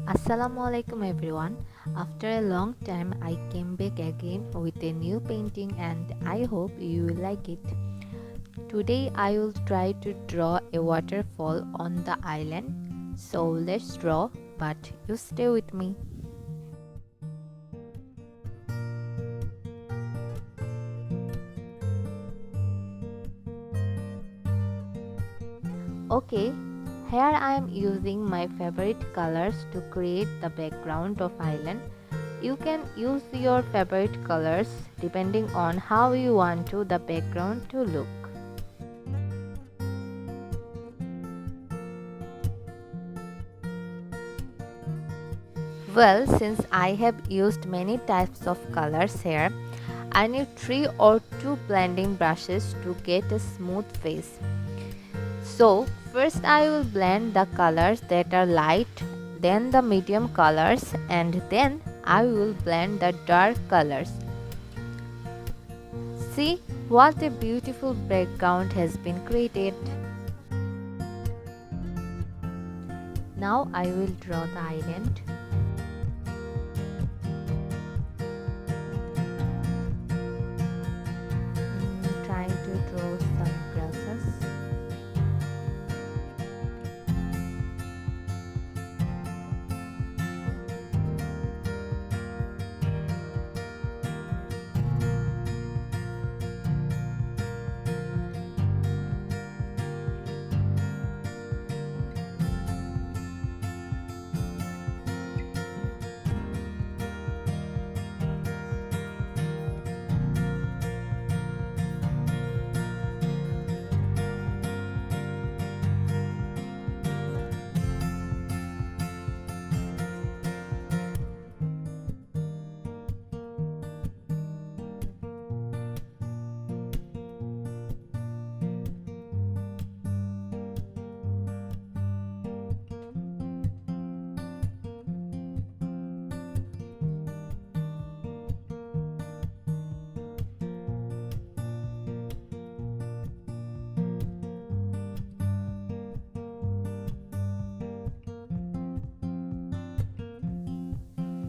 Assalamualaikum everyone. After a long time, I came back again with a new painting and I hope you will like it. Today, I will try to draw a waterfall on the island. So let's draw, but you stay with me. Okay, here I am using my favorite colors to create the background of island. You can use your favorite colors depending on how you want the background to look. Well, since I have used many types of colors here, I need 3 or 2 blending brushes to get a smooth face. So, first I will blend the colors that are light, then the medium colors, and then I will blend the dark colors. See what a beautiful background has been created. Now I will draw the island. Trying to draw some grasses.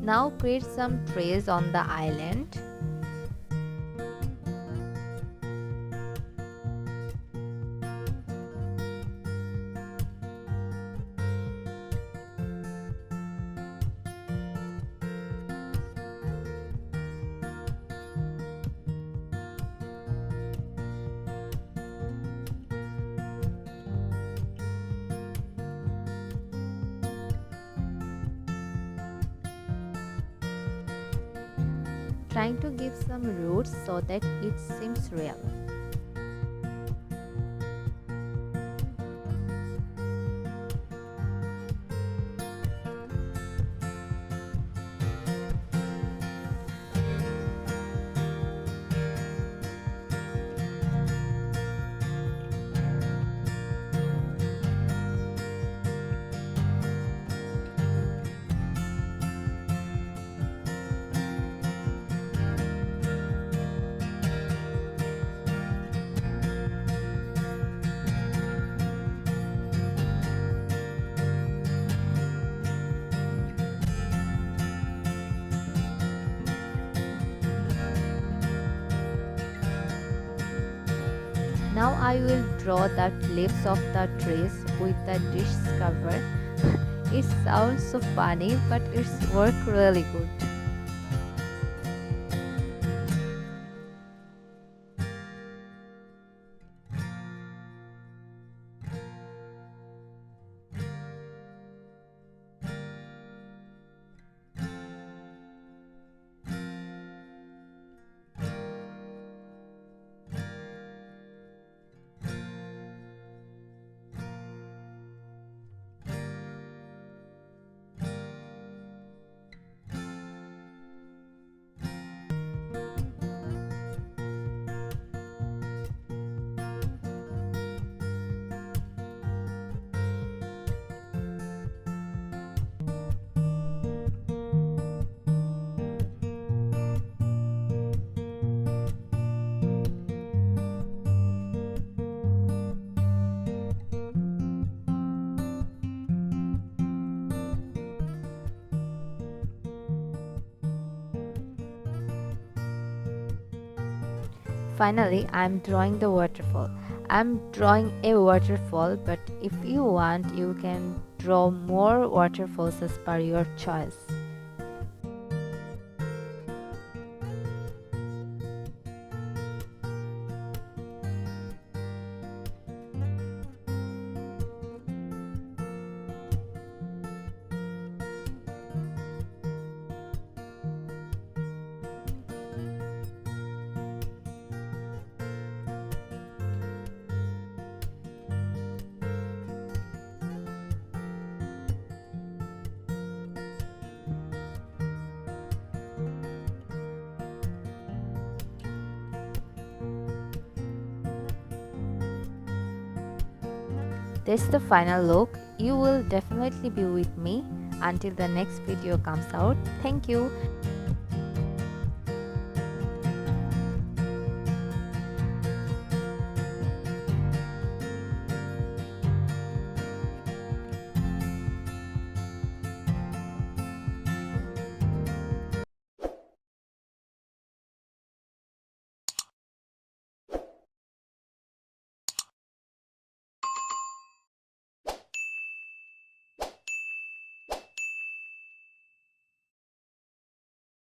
Now create some trees on the island. Trying to give some roots so that it seems real. Now I will draw the leaves of the trees with the dish cover. It sounds so funny, but it's work really good. Finally, I'm drawing the waterfall. I'm drawing a waterfall, but if you want, you can draw more waterfalls as per your choice. This is the final look. You will definitely be with me until the next video comes out. Thank you.